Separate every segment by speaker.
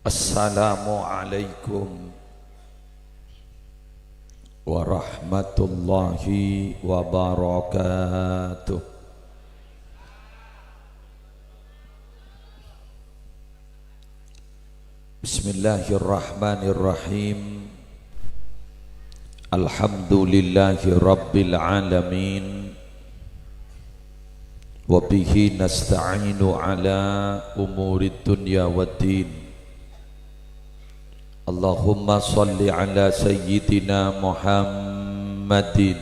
Speaker 1: Assalamualaikum warahmatullahi wabarakatuh. Bismillahirrahmanirrahim. Alhamdulillahi rabbil alamin. Wa bihi nasta'inu ala umurid dunya waddin. Allahumma salli ala sayyidina Muhammadin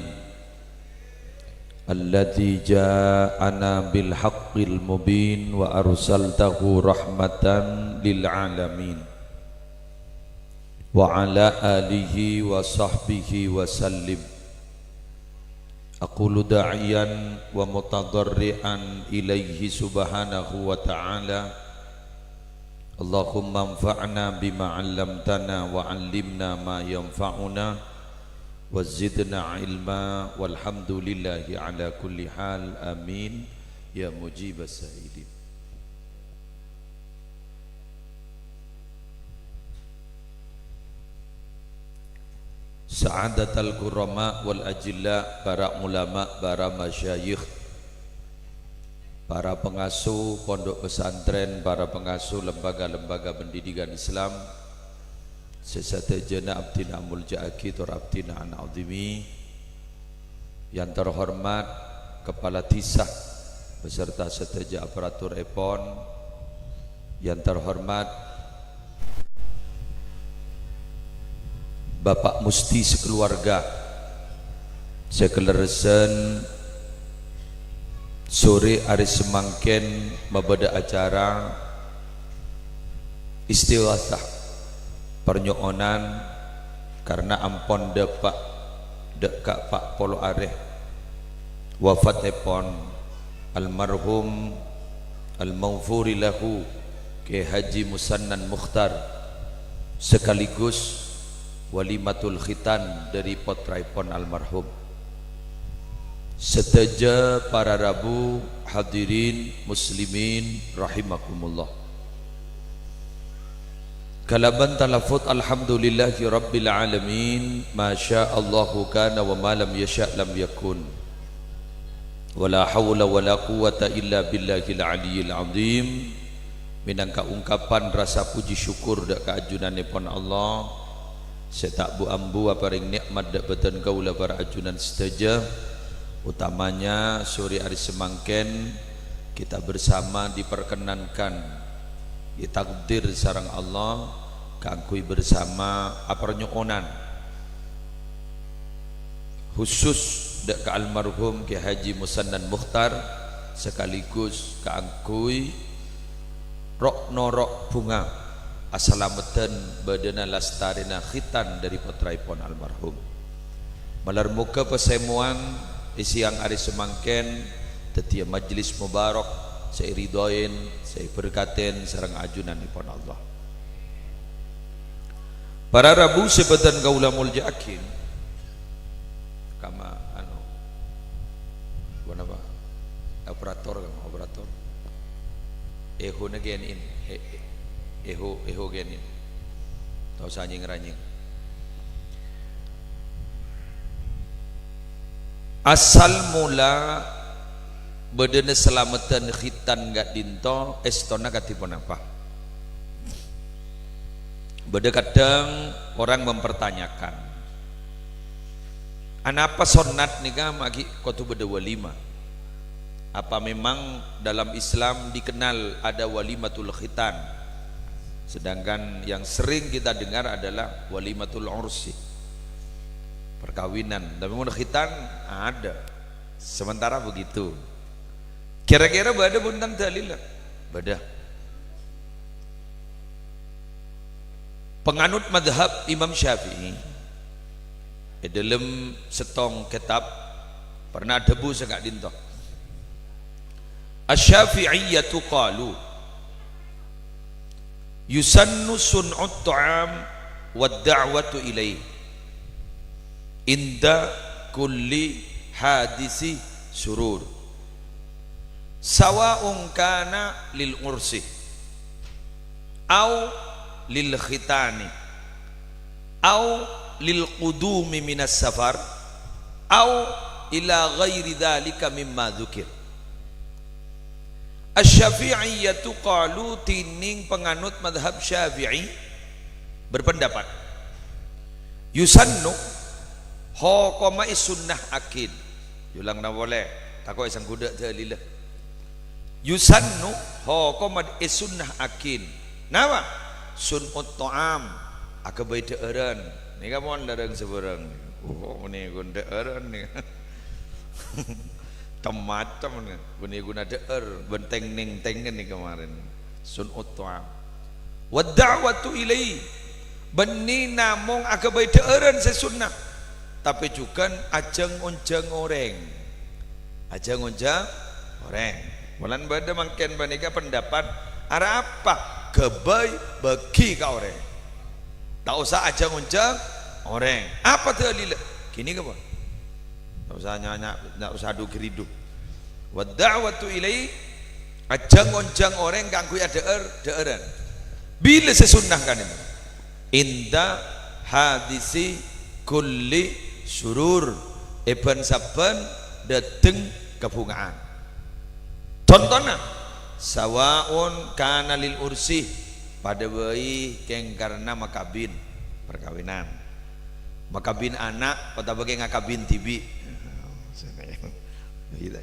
Speaker 1: alladzi ja'ana bil haqqil mubin wa arsaltahu rahmatan lil alamin wa ala alihi wa sahbihi wa sallim. Aqulu da'iyan wa mutadarri'an ilaihi subhanahu wa ta'ala. Allahumma anfa'na bima 'allamtana wa 'allimna ma yanfa'una wa zidna ilma walhamdulillahi ala kulli hal. Amin ya mujibas sa'idin. Sa'adatal kurama wal ajilla, para ulama, para masyayikh, para pengasuh pondok pesantren, para pengasuh lembaga-lembaga pendidikan Islam, sesadayana abdina mulja'aki tur abdina an'azimi, yang terhormat Kepala Tisah beserta sedaja aparatur EPON, yang terhormat Bapak Musti sekeluarga, sekeleresen sore hari semangken mabada acara istighasah pernyokonan karena ampon depak dekak Pak Polo Areh wafat epon almarhum al-maghfuri lahu Ki Haji Musannan Mukhtar, sekaligus walimatul khitan dari potraipon almarhum. Sedaja para rabu hadirin muslimin rahimakumullah. Kalaban talafut alhamdulillahi rabbil alamin, ma sya'allahu kana wa ma lam yasha' lam yakun. Wala hawla wala quwata illa billahil aliyyil azim. Minangka ungkapan rasa puji syukur dak kaajunanipun Allah. Setak bu ambu aparing nikmat dak beten kaula para ajunan sedaja. Utamanya sore hari semangken kita bersama diperkenankan ditakdir sareng Allah kangkui bersama apernyokonan khusus dak ka almarhum Ki Haji Musannan Mukhtar, sekaligus kangkui rok norok bunga asalametan badana lastarina khitan dari putraipun almarhum. Malar muka pesemuan siang hari semangken tetia majlis mubarak saya ridhoin, saya berkaten sareng ajunan ipun Allah. Para rabu sebetan kaula mulja'akin kama apa operator eho genin eho genin tau sanying ranying. Asal mula bedene selamatan khitan gak dinto estona katipun apa? Beda kadang orang mempertanyakan, anapa sonat nikah magi kotu beda walima? Apa memang dalam Islam dikenal ada walimatul khitan, sedangkan yang sering kita dengar adalah walimatul ursi, perkawinan. Tapi mun khitan ada. Sementara begitu. Kira-kira bada buntan dalil? Bada. Penganut madhab Imam Syafi'i dalam setong kitab pernah debu segak dinto. Asy-Syafi'iyyatu qalu yusannu sun'ut ta'am wad da'watu ilaih inda kulli hadisi surur sawa'un kana lil ursi au lil khitani au lil qudumi minas safar au ila ghairi dzalika mimma dzukir. Asy-Syafi'iyyatu qalu tining penganut madhab Syafi'i berpendapat yusannu hokoma sunnah akid yulang na boleh takoi sang kuda thalila yusannu hokoma sunnah akid nama sunut ta'am akabai teureun ni kamon larang seberang oh ni gun teureun ni macam ni guna guna deur benteng ning tengen ni kemarin sunut ta'am wa da'watu ilai benih namung akabai teureun sesunnah tapi juga ajeng unjeng orang ajeng unjeng orang bulan beda mungkin banika pendapat arah apa kebai bagi ka orang tak usah ajeng unjeng orang apa dalil gini ke apa tak usah nyanyi tak usah adu geridu wa da'watu ilai ajeng unjeng orang kanggo deuran bila sesunnah kan itu inda hadisi kulli surur ibn saban dateng kebungaan contohnya sawaun kana lil ursi pada bayi keng karena makabin perkawinan makabin anak pada bagi ngakabin tibi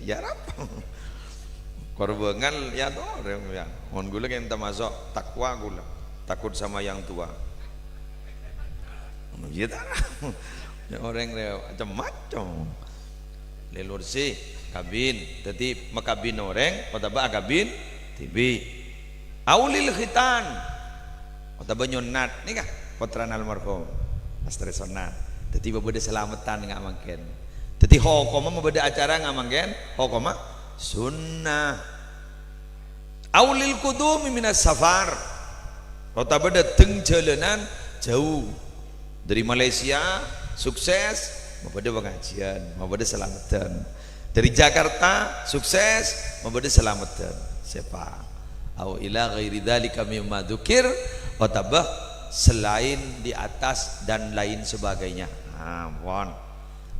Speaker 1: ya rap korbangan ya toh ya mon gula yang termasuk takwa gula takut sama yang tua gitu ya orang macam-macam lelur sih kabin jadi makabin orang pada ba kabin tibi aulil khitan pada banyonat ni kah potran almarhum astri sonat jadi babeda selamatan nggak mungkin jadi hokoma babeda acara nggak mungkin hokoma sunnah aulil qudumi minas safar pada beda teng jalanan jauh dari Malaysia sukses membeda pengajian membeda selamatan dari Jakarta sukses membeda selamatan siapa au ila ghairi dzalika mimma dzukir watabah selain di atas dan lain sebagainya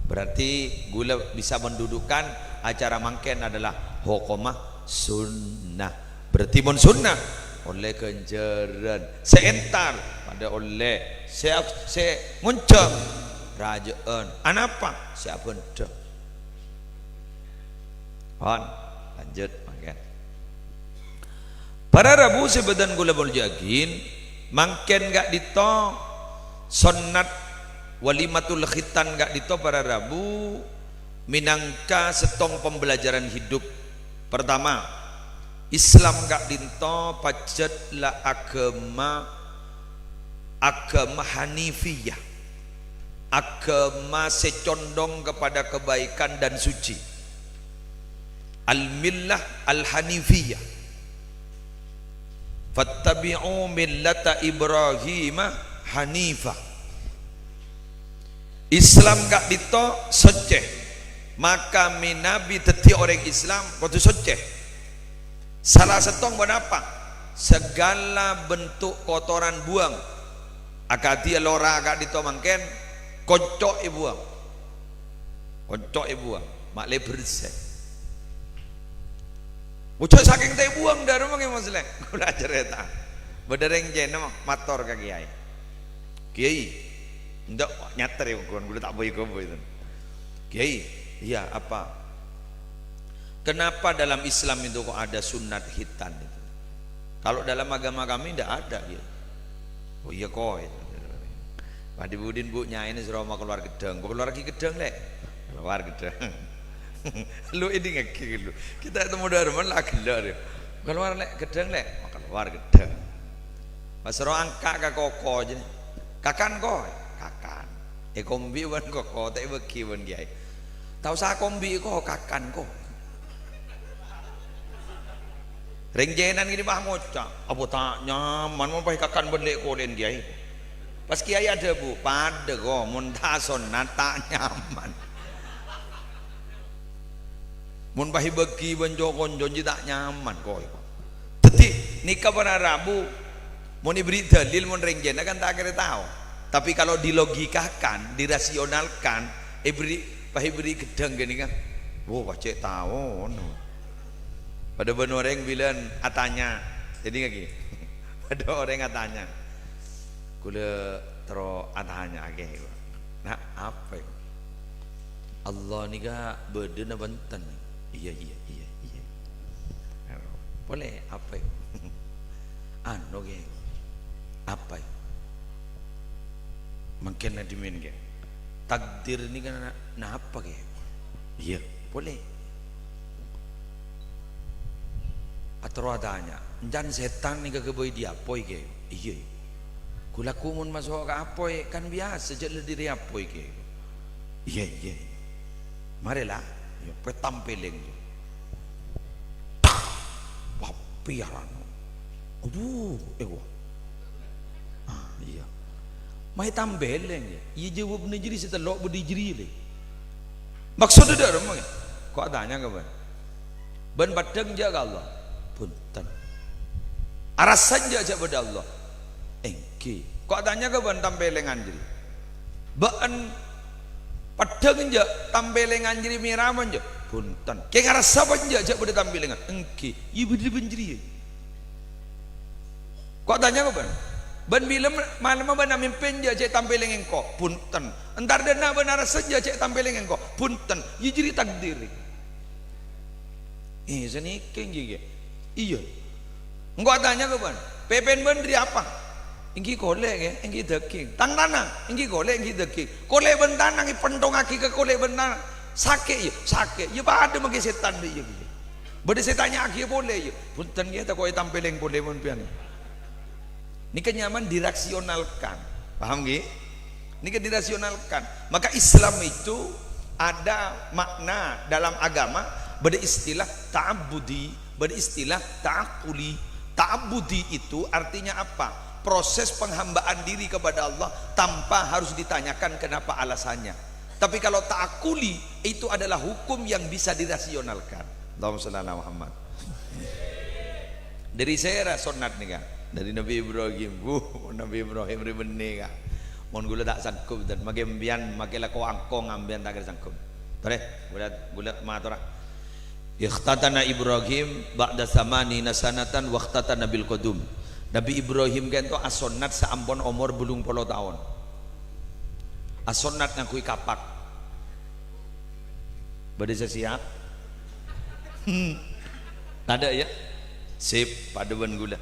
Speaker 1: berarti gula bisa mendudukan acara mangken adalah hukumah sunnah berarti mun sunnah oleh kenjeran seentar pada oleh se ngunceng rajaan anapa siapa dah lanjut makan para rabu sebadan gula bol jagin mangken gak dito sunnat walimatul khitan gak dito para rabu minangka setong pembelajaran hidup pertama Islam gak dinto pacet la agama hanifiyah agama secondong kepada kebaikan dan suci al-millah al-hanifiyah fattabi'u millata Ibrahim hanifah Islam gak dinto soceh maka minabi teti orang Islam waktu soceh salah setong apa segala bentuk kotoran buang akadi lora agak ditomangken kocok buang mak le bersih ucap saking teh buang dari rumah yang masalah kula cerita bedereng jena motor ka kiai ndak nyater ya kula tak boy itu kiai iya apa kenapa dalam Islam itu kok ada sunat khitan itu? Kalau dalam agama kami tidak ada ya. Oh iya kok. Pak Budin bu nyain seroma keluar gedang. Keluar lagi gedang lek. Keluar gedang. Lu ini ngeki lu. Kita ketemu darman lah gelar. Keluar lek gedang lek. Keluar gedang. Pas ro angka ka koko aja. Kakan kok. Kakan. Kombi wan koko tak beki wan kiai. Tahu sa kombi kok kakan kok. Rengjenan gini bah ngocak apa tak nyaman mau pakai kakan bendek kolen kiai pas kiai ada bu pada kok muntason tak nyaman mun pakai bagi benjokon jonji tak nyaman kok jadi nikah pada Rabu Mau diberi dalil, mau renggen kan tak kira tahu. Tapi kalau dilogikakan, dirasionalkan, beri gedang gini kan, wah pacek tahu. No. Pada benar orang bilang atanya, jadi nggak gini. Pada orang atanya, kula tero atanya age. Nah apa? Allah ni ga berdena banten. Iya. Boleh apa? Anu ge. Apa? Makin na dimin ge. Takdir ni kan na apa ge? Iya, boleh. Atau adanya, jangan setan ni kagak dia apoi ge. Iya. Kula kumun masuk ke apoi kan biasa je diri apoi ge. Iya. Marilah, ya petampeleng je. Papiaran. Aduh, iya. Mai tambeleng ya. Iya jawab ni jadi setelok berdiri le. Maksudnya dah rumah. Kau tanya ke ban? Ban padang jaga Allah. Punten. Arasan jaga pada Allah. Engki. Kau tanya ke ban tambelengan jadi. Ban padang je tambelengan jadi miraman je. Punten. Kaya ngarasa ban jaga pada tambelengan. Engki. Iya berdiri benjiri. Kau tanya ke ban? Ban bila malam ban mimpin je cek tampileng engkau punten. Entar dana benar saja cek tampileng engkau punten. Ye jadi takdir. Seni keng je. Iya. Engkau tanya ke ban? Pepen ban dari apa? Engki kole ke, engki deking. Tang tanang, engki kole, engki deking. Kole ban tanang ipentong aki ke kole ban tanang. Sake ye, sake. Ye pada magi setan ye. Bade setannya aki boleh ye. Punten ye tak kau tampileng boleh mun pian. Ini kenyaman dirasionalkan, paham gak? Ini kan dirasionalkan. Maka Islam itu ada makna dalam agama beristilah ta'abbudi, beristilah ta'akuli. Ta'abbudi itu artinya apa? Proses penghambaan diri kepada Allah tanpa harus ditanyakan kenapa alasannya. Tapi kalau ta'akuli itu adalah hukum yang bisa dirasionalkan. Allahumma shalli ala Muhammad. Dari saya sunat nih kan. Dari Nabi Ibrahim, Nabi Ibrahim ribene ka. Mon gula tak sangkup dan magembian makela ko angkong ambian tak sangkup. Tare, gula matura. Ikhtatana Ibrahim ba'da samani nasanatan waqtatana bil qudum. Nabi Ibrahim kan to asonat saambon umur 80 tahun. Asonat ngakui kapak. Bade siap? Ada ya? Sip paduan gula.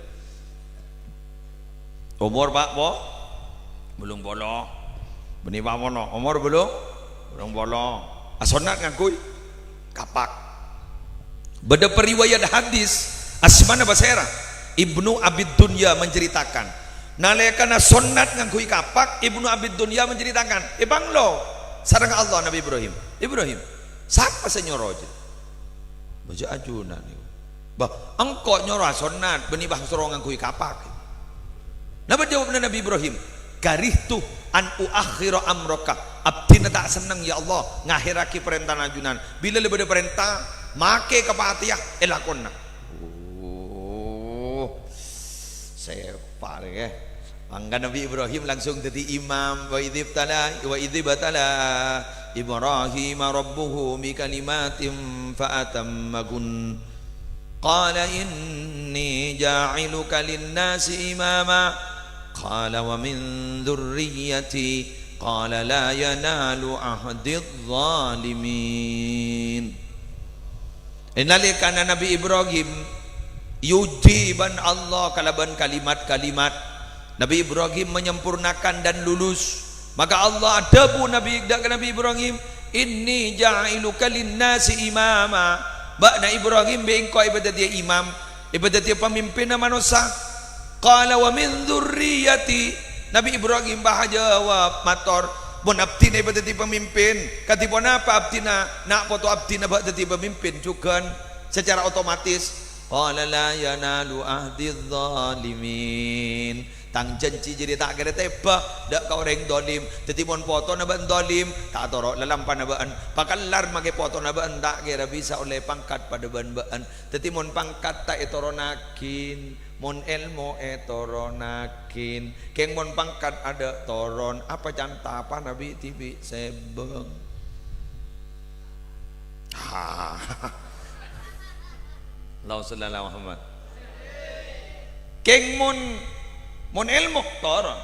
Speaker 1: Umur pak po belum bolong benih pak mono umur belum bolong asonat ngakui kapak beda periwayat hadis asmana basera Ibnu Abid Dunya menceritakan nalekana sonat ngakui kapak Ibnu Abid Dunya menceritakan bang lo sarang Allah Nabi Ibrahim siapa senyoroje baca ajunan bah engkau nyoro sonat benih bah sorong ngakui kapak. Napa jawabnya Nabi Ibrahim? Karihtu an uakhira amroka. Abdina tak senang ya Allah ngakhiraki perintah najunan. Bila lebih ada perintah, make kepatiah elakonna. Saya pare ya. Mangga Nabi Ibrahim langsung jadi imam wa idzi batala Ibrahim rabbuhu bi kalimatin fa atammagun. Qala inni ja'iluka lin-nasi imama. Qala wa min dzurriyyati qala la yanalu ahdidz zalimin. Nalikana Nabi Ibrahim yujiban Allah kalaban kalimat-kalimat Nabi Ibrahim menyempurnakan dan lulus maka Allah adabu Nabi Ibrahim inni ja'iluka lin-nasi imama. Bakna Ibrahim bengko ibadat dia imam ibadat dia pemimpin manusia. Qala wa min dzurriyyati Nabi Ibrahim bahajawab mator bon abdina ibadat dia pemimpin katipun apa abdina nak foto abdina ibadat dia pemimpin juga secara otomatis qala la yanalu ahdidz zalimin tang janji jadi tak kira teba dak kau orang dolim tetimon foto na ban dolim tak toro lalampan na ban pakalar mage foto na ban tak kira bisa oleh pangkat pada ban tetimon pangkat tak etoronakin mon elmo etoronakin keng mon pangkat ada toron apa janta apa nabi tibi sebeng Allahumma shalli ala Muhammad keng mon ilmu toron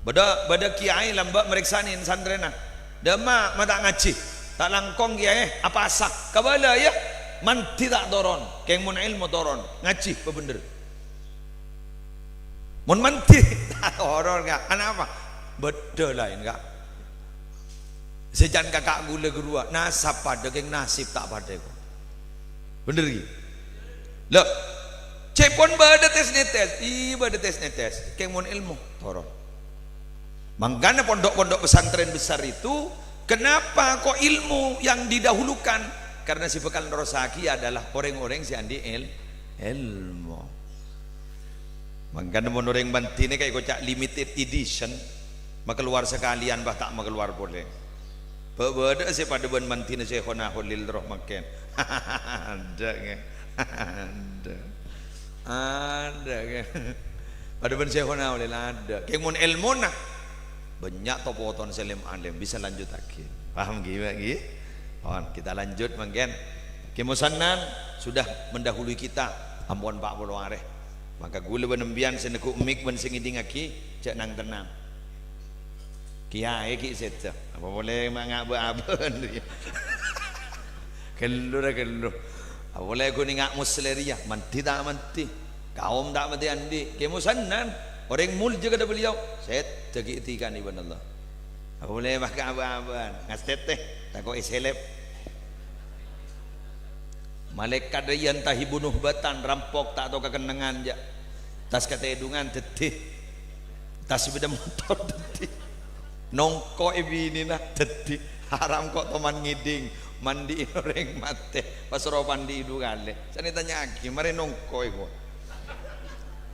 Speaker 1: bada kiai lambak meriksanin sandrena dama mata ngaji tak langkong kiai apa asak kabala ya man tidak toron keng mon ilmu toron ngaji apa bener mon manti tak toron enggak kenapa beda lain enggak sejan kakak gula gerua nasab pada keng nasib tak pada bener gitu loh cepon bada tes netes bada tes netes keng mon ilmu toron mangkana pondok-pondok pesantren besar itu kenapa kok ilmu yang didahulukan karena si bekal rosaki adalah orang-orang si andi ilmu mangkana mon orang bantine kayak kocak limited edition makeluar sekalian bah tak makeluar boleh bada si pada ban bantine Syekhona Khalil roh makan ada kan pada ban Syekhona oleh ada keng mon ilmu nah banyak topoton selim alim bisa lanjut lagi paham gimana kita lanjut mungkin kemusanan sudah mendahului kita ampun Pak Purwareh maka gula benembian seneku mik ben singiding aki cek nang tenang kiai ki set apa boleh mangaba-aben kelur apa boleh aku ningak musleria manti tak manti kaum tak mati andi kemusanan orang mul juga ada beliau set tegitikan ibn Allah apa boleh maka aban ngastet teh tak kok iselep malaikat rian tahi bunuh batan rampok tak tahu kekenangan ja tas kata edungan tetih tas sepeda motor tetih nongko ibini nah tetih haram kok teman ngiding mandi orang mate pas ropan di idu kale saya tanya lagi mari nongko ibu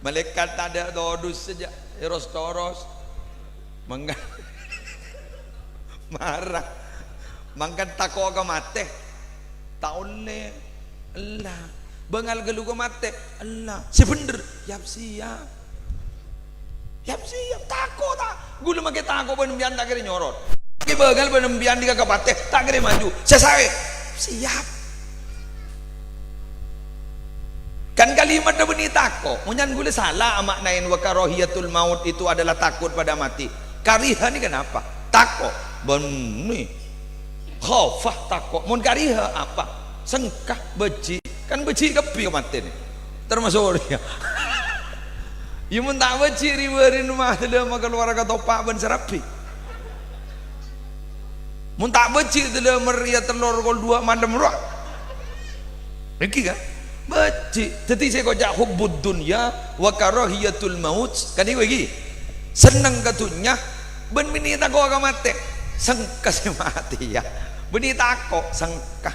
Speaker 1: malaikat tak ada dodus saja eros toros mangga marah mangkat tako ke mate tak oleh Allah bengal gelu ke mate Allah sebener siap tako tak gula make tako penembian tak kira nyorot ke bengal penembian di kakak mate tak kira maju saya siap kan kalimat dah benih takut munyan gula salah maknain wa karahiyatul maut itu adalah takut pada mati kariha ni kenapa takut benih khafah takut mun kariha apa sengkah beci kan beci kepi mati ni termasuk dia ya mun tak beci riwerin mah dia maka keluar ke topak ben serapi mun tak beci dia meria telur kol dua mandem roh iki kan baci tadi saya kojak hubbud dunya wa karahiyatul maut kan iku iki seneng katunya ben mini tako ka mate sengka si mati ya beni tako sengka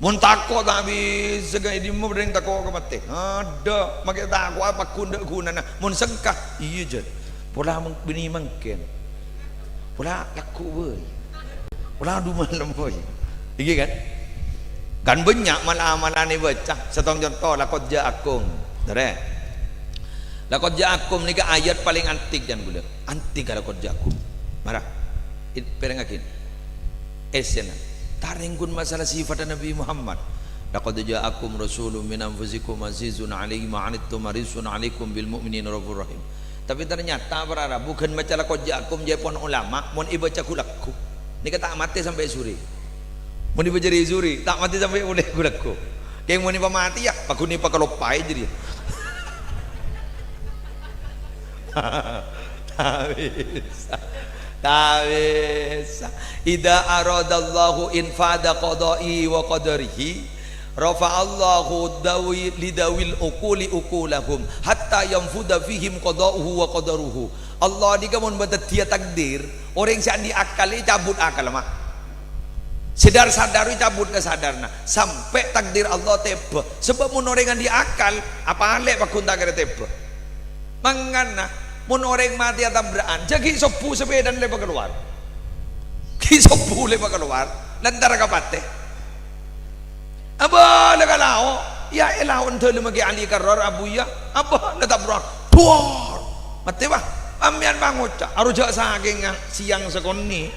Speaker 1: mun tako tak bisa gay di mo bering tako ka mate ada make tako apa kunda gunana mun sengka iya jet pola beni mangken pola laku boy pola du malam boy iki kan banyak malah ni baca setong contoh lakot ja'akum dere lakot ja'akum ni ayat paling antik dan gula antik lakot ja'akum marah perengakin esena taringkun masalah sifat Nabi Muhammad lakot ja'akum rasulun min anfusikum azizun alaihi ma'anittum harisun alaikum bil mu'minin raufur rahim tapi ternyata berara bukan baca lakot ja'akum jepon ulama mon ibaca kulaku ni kata mati sampai suri mau dibajari zuri tak mati sampai boleh gulaku kayak mau nipa mati ya aku nipa kalau pai jadi tak bisa idza aradallahu infada qada'i wa qadarihi rafa'allahu dawi lidawil uquli uqulahum hatta yanfuda fihim qada'uhu wa qadaruhu Allah dikamun batat dia takdir orang yang di akal cabut akal mah sadar cabut ke sadarna sampai takdir Allah teba sebab mun orang di akal apa alek pakun tak kira teba Mangana mun orang mati tabrakan jadi sopu sepeda lepa keluar ki sopu lepa keluar lantar kapate apa lagalao ya elawon telu magi ali karor abuya apa letabrak tuar mati bah amyan banguca aruja saking siang sekoni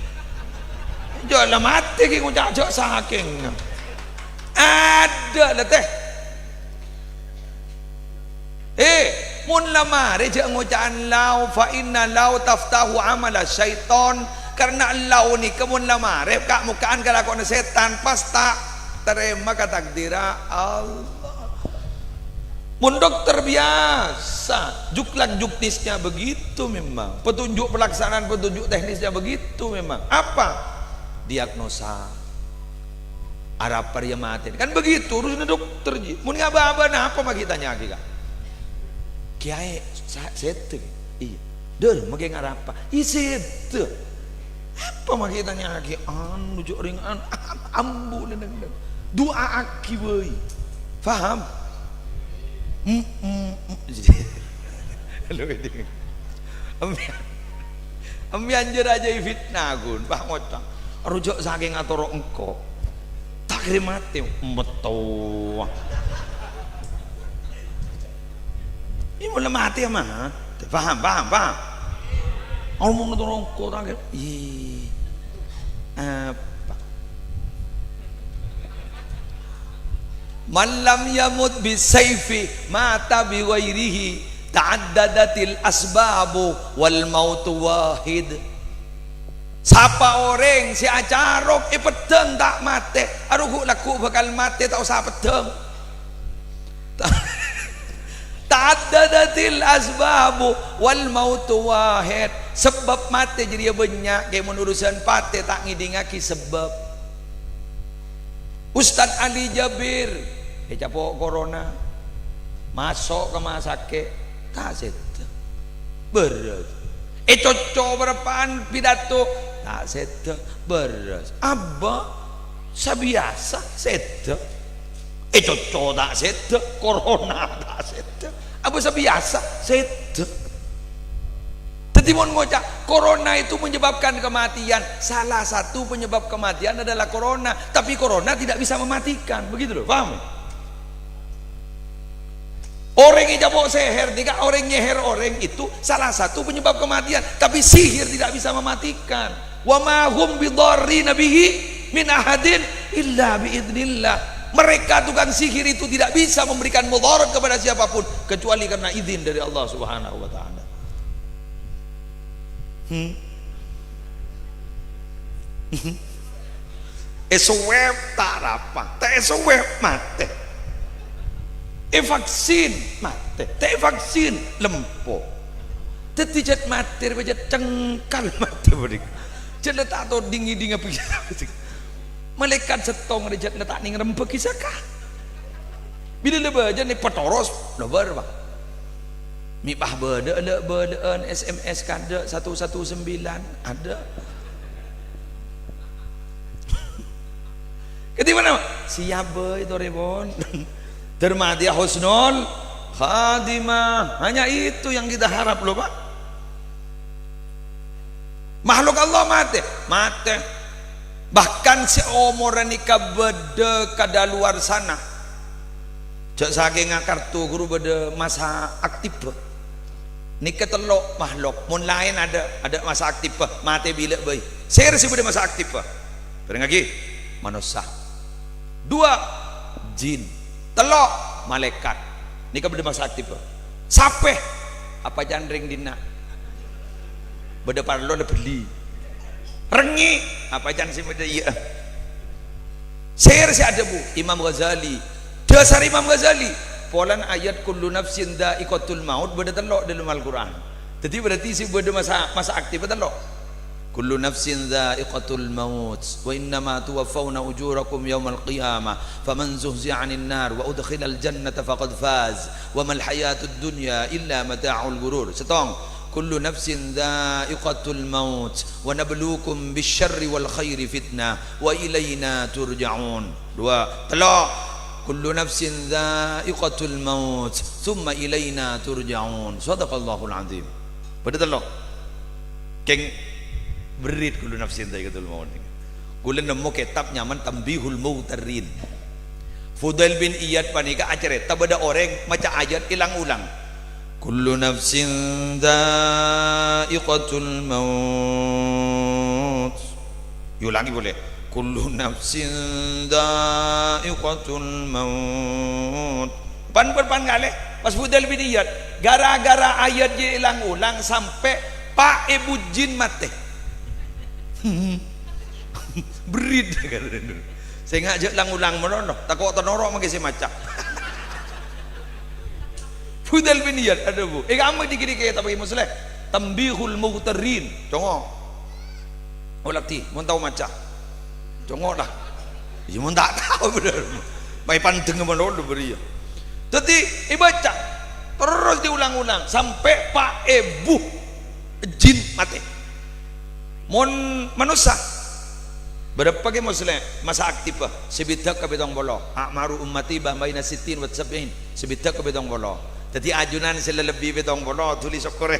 Speaker 1: jala mati ki ngucak jak saking ada leteh mun lamare je ngucaan lau fa inna lau taftahu amala syaiton karena lau ni kemun lamare kak mukaan kelakuan setan pasta terima katakdira Allah. Mun dokter biasa juklak juknisnya begitu memang, petunjuk pelaksanaan petunjuk teknisnya begitu memang. Apa diagnosa arah pria mati kan begitu urusnya dokter ji. Mun ngaba-aba nah apa mah kita nyaki kak kiai sete iya deh mungkin ngarapa isete apa maki tanya lagi anu jok ringan ambu nendang doa aki boy faham ambian aja fitnah gun bah ngocak rujok saking atoro engko tak kirim mati betul ini mulai mati ya mah paham ngomong itu rongko tanggal apa malam yamut bisayfi mata biwairihi ta'addadatil asbabu wal mautu wahid. Sapa orang si acarok pedeng tak mati aduh laku bakal mati tak usah pedeng ta'addadatil asbabu wal mautu wahid. Sebab mati jadi banyak kayak menurusan pate tak ngidingaki sebab. Ustaz Ali Jabir capok corona masuk ke rumah sakit tak seta beres cocok berapaan pidato tak seta beres abah sabiasa seta cocok tak seta corona tak seta abah sabiasa seta. Tetimun ngocak corona itu menyebabkan kematian. Salah satu penyebab kematian adalah corona, tapi corona tidak bisa mematikan, begitu loh, paham? Orang yang jabok seher, tiga orang nyeher orang itu salah satu penyebab kematian, tapi sihir tidak bisa mematikan. Wa ma hum bidarrina bihi min ahadin illa biidznillah. Mereka tukang sihir itu tidak bisa memberikan mudarat kepada siapapun kecuali karena izin dari Allah Subhanahu wa taala. Esweb tak apa, tak esweb mate. Vaksin mate, tak vaksin lempo. Tetijat mate, bejat cengkal mate berik. Jat letak to dingi apa gitu. Malaikat setong rejat letak ning rempek kisahkah. Bila leba aja nih petoros, lebar pak. Mipah beda SMS kada 119 ada. Ketika mana? Siap itu rebon. Dermatia husnul khadimah. Hanya itu yang kita harap loh pak. Makhluk Allah mati. Bahkan seumuran nikah beda kada luar sana. Cak saking kartu guru beda masa aktif. Nikah telok makhluk mun lain ada masa aktif mati bila bayi saya rasa pada masa aktif bareng lagi manusia dua jin telok malaikat nikah pada masa aktif sampai apa jandring dina beda parlo ada beli rengi apa jan sih beda iya saya rasa ada bu Imam Ghazali dasar Imam Ghazali polan ayat kullu nafsin dha'iqatul maut beda telok dalam Al-Qur'an. Jadi berarti si beda masa aktif telok. Kullu nafsin dha'iqatul maut wa innama tuwaffawna ujurakum yawmal qiyamah faman zuhzi'a 'anil nar wa udkhilal jannata faqad faz wa mal hayatud dunya illa mata'ul ghurur. Setong kullu nafsin dha'iqatul maut wa nabluukum bisyarri wal khairi fitnah wa ilayna turja'un. Dua telok kullu nafsin dha'iqatul maut thumma ilaina turja'un. Shadaqallahul azim. Betul loh. Keng berit kullu nafsin dha'iqatul maut. Kula nemu kitab nyaman Tambihul Mughtarrin. Fudail bin Iyad panika acere tabada orang maca ayat ilang-ulang. Kullu nafsin dha'iqatul maut. Ulangi boleh. Kullu nafsin dha'iqatul maut. Pan kali pas Fudail bin Iyad gara-gara ayat je ilang-ulang sampai Pak Ibu Jin mati. Berit kan. Saya ngajak ulang-ulang merono, takut tenoro mangke maca. Fudail bin Iyad ada bu. Kamu dikiri kayak tapi muslim. Tambihul Mughtarrin. Congo. Olakti, mau tahu maca. Congo lah. Ya mau tak tahu benar. Mai pandeng merono beri. Jadi baca terus diulang-ulang sampai Pak Ibu Jin mati. Mon manusia berapa ke muslim masa aktif sebidak ke betong bolo akmaru ummati baina sitin wa sab'in sebidak ke betong bolo jadi ajunan sila lebih betong bolo tulis sokore